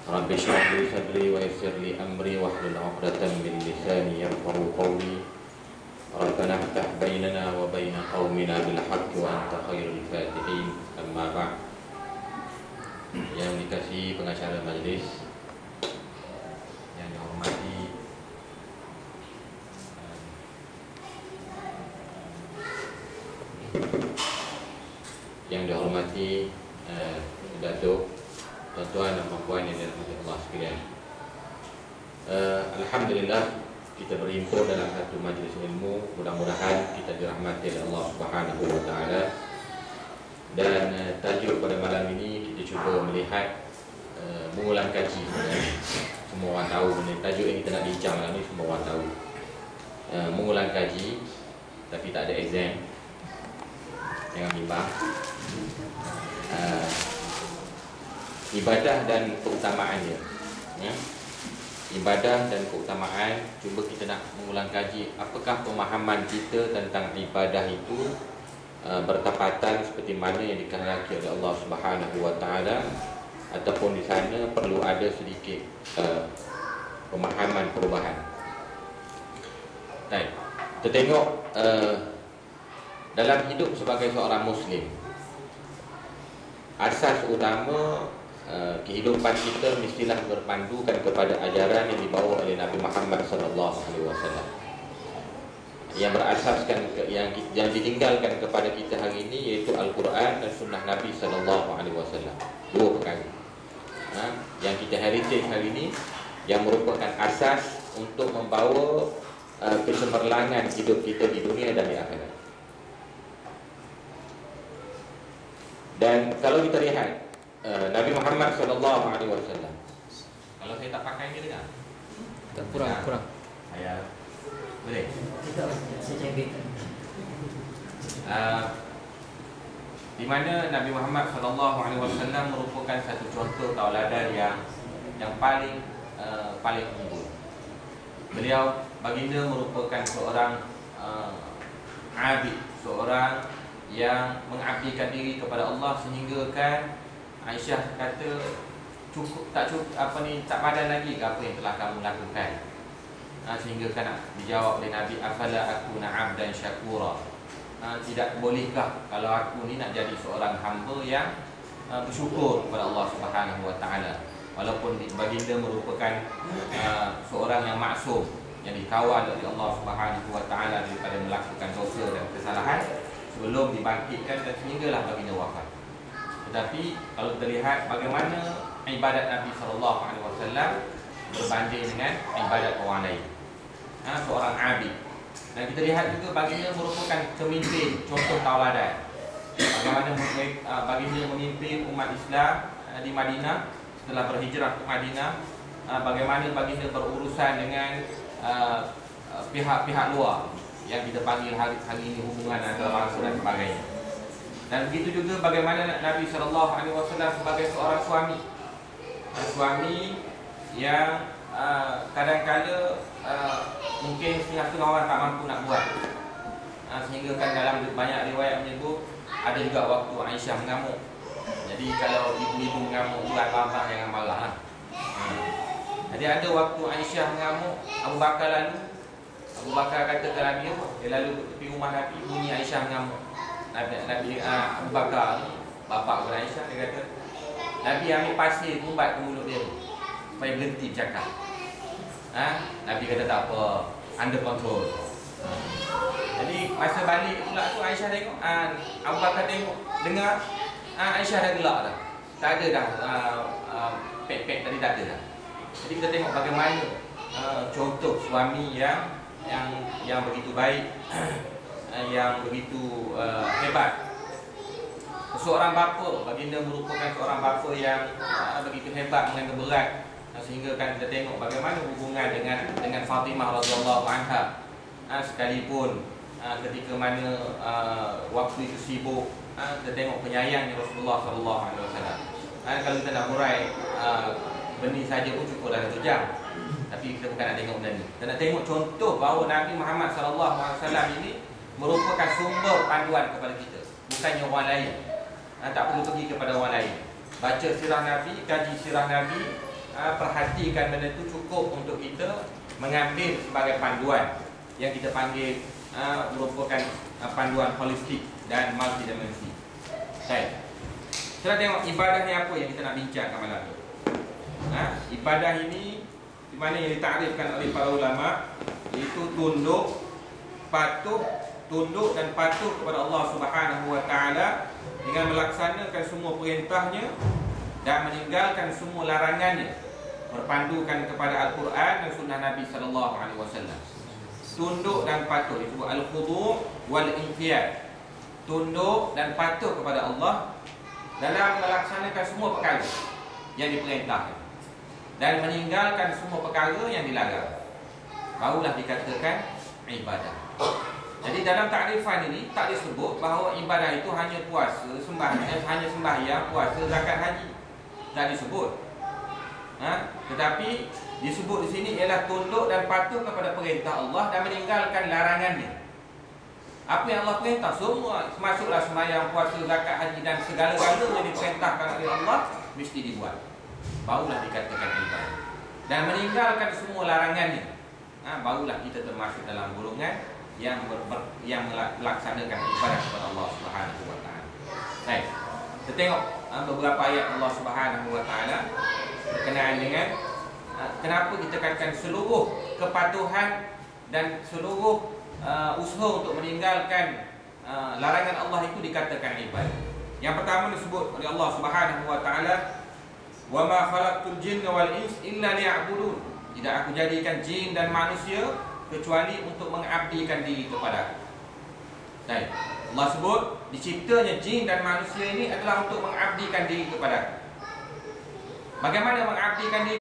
Rabbi shrah li sadri wa yassir li amri wahlul 'uqdatam min lisani yafqahu qawli. Rabbana iftah bainana wa baina qaumina bil haqqi wa anta khairul fatihin. Amma ba'd. Yang dikasihi pengacara majlis, yang dihormati Datuk, tuan-tuan dan puan yang dirahmati Allah sekalian. Alhamdulillah kita berhimpun dalam satu majlis ilmu. Mudah-mudahan kita dirahmati oleh Allah Subhanahu wa taala. Dan tajuk pada malam ini kita cuba melihat mengulang kaji. Semua orang tahu benda tajuk yang kita nak bincang malam ni, semua orang tahu. Mengulang kaji tapi tak ada exam. Jangan bimbang. Ibadah dan keutamaannya, ya? Ibadah dan keutamaan. Cuba kita nak mengulang kaji apakah pemahaman kita tentang ibadah itu bertepatan seperti mana yang dikehendaki oleh Allah Subhanahu wa taala, ataupun di sana perlu ada sedikit pemahaman perubahan. Baik, kita tengok dalam hidup sebagai seorang Muslim, asas utama kehidupan kita mestilah berpandukan kepada ajaran yang dibawa oleh Nabi Muhammad SAW, yang berasaskan yang ditinggalkan kepada kita hari ini, iaitu Al-Quran dan Sunnah Nabi SAW. Dua perkara yang kita heritage hari ini, yang merupakan asas untuk membawa kecemerlangan hidup kita di dunia dan di akhirat. Dan kalau kita lihat Nabi Muhammad SAW, kalau saya tak pakai ni dengar? Tak, kurang. Saya boleh? Tidak, saya cakap. Di mana Nabi Muhammad SAW merupakan satu contoh tauladan yang paling unggul. Beliau, baginda, merupakan seorang abid, seorang yang mengabdikan diri kepada Allah, sehingga kan Aisyah kata tak padan lagi ke apa yang telah kamu lakukan. Sehingga kan dijawab oleh Nabi, afala akuna abdan syakura, tidak bolehkah kalau aku ni nak jadi seorang hamba yang bersyukur kepada Allah Subhanahu wa taala. Walaupun baginda merupakan seorang yang maksum, yang dikawal oleh Allah Subhanahu wa taala daripada melakukan dosa dan kesalahan sebelum dibangkitkan dan sehinggalah baginda wafat. Tetapi kalau kita lihat bagaimana ibadat Nabi SAW berbanding dengan ibadat orang lain, seorang abid. Dan kita lihat juga baginda merupakan pemimpin, contoh tauladan. Bagaimana baginda memimpin umat Islam di Madinah setelah berhijrah ke Madinah. Bagaimana baginda berurusan dengan pihak-pihak luar yang kita panggil hari ini hubungan antara bangsa dan sebagainya. Dan begitu juga bagaimana Nabi SAW sebagai seorang suami yang kadang-kala mungkin setengah orang tak mampu nak buat, sehingga kan dalam banyak riwayat menyebut ada juga waktu Aisyah mengamuk. Jadi kalau ibu-ibu mengamuk, bukan abang jangan marah. Jadi ada waktu Aisyah mengamuk, Abu Bakar kata ke Nabi, dia lalu ke rumah Nabi, bunyi Aisyah mengamuk. Nabi Abu Bakar ni bapa kepada Aisyah, dia kata Nabi ambil pasir tumbat ke mulut dia supaya berhenti bercakap. Nabi kata tak apa, under control. Jadi masa balik pula tu Aisyah tengok, Abu Bakar tengok, dengar Aisyah dah gelak dah. Tak ada dah pek-pek tadi, tak ada dah. Jadi kita tengok bagaimana contoh suami yang begitu baik, yang begitu hebat. Seorang bapa, baginda merupakan seorang bapa yang begitu hebat, mengenai berat, sehingga kan kita tengok bagaimana hubungan dengan Fatimah radhiyallahu anha. Sekalipun ketika mana waktu itu sibuk, kita tengok penyayangnya Rasulullah sallallahu alaihi wasallam. Kalau kita nak hurai benih saja pun cukup dah 1 jam. Tapi kita bukan nak tengok benda ni. Kita nak tengok contoh bahawa Nabi Muhammad sallallahu alaihi wasallam ini merupakan sumber panduan kepada kita, bukannya orang lain. Tak perlu pergi kepada orang lain. Baca sirah Nabi, kaji sirah Nabi, perhatikan benda itu cukup untuk kita mengambil sebagai panduan yang kita panggil merupakan panduan holistik dan multidimensi. Baik. Kita tengok ibadah ni apa yang kita nak bincangkan malam ni. Ibadah ini di mana yang ditakrifkan oleh para ulama, iaitu tunduk, tunduk dan patuh kepada Allah Subhanahu wa taala dengan melaksanakan semua perintahnya dan meninggalkan semua larangannya, berpandukan kepada Al-Quran dan sunnah Nabi sallallahu alaihi wasallam. Tunduk dan patuh disebut al-khudu' wal inqiyad. Tunduk dan patuh kepada Allah dalam melaksanakan semua perkara yang diperintahkan dan meninggalkan semua perkara yang dilarang, barulah dikatakan ibadah. Jadi dalam takrifan ini tak disebut bahawa ibadah itu hanya puasa, hanya sembahyang, puasa, zakat, haji. Tak disebut. Tetapi disebut di sini ialah tunduk dan patuh kepada perintah Allah dan meninggalkan larangannya. Apa yang Allah perintah semua, masuklah sembahyang, puasa, zakat, haji dan segala-gala yang diperintahkan oleh Allah mesti dibuat, barulah dikatakan ibadah. Dan meninggalkan semua larangannya, barulah kita termasuk dalam golongan yang melaksanakan ibadah kepada Allah Subhanahu wa taala. Baik. Kita tengok beberapa ayat Allah Subhanahu wa taala berkenaan dengan kenapa kita katakan seluruh kepatuhan dan seluruh usaha untuk meninggalkan larangan Allah itu dikatakan ibadah. Yang pertama disebut oleh Allah Subhanahu wa taala, "Wa ma khalaqtul jinna wal ins illa liya'budun." Tidak aku jadikan jin dan manusia kecuali untuk mengabdikan diri kepada aku. Baik. Allah sebut diciptanya jin dan manusia ini adalah untuk mengabdikan diri kepada aku. Bagaimana mengabdikan diri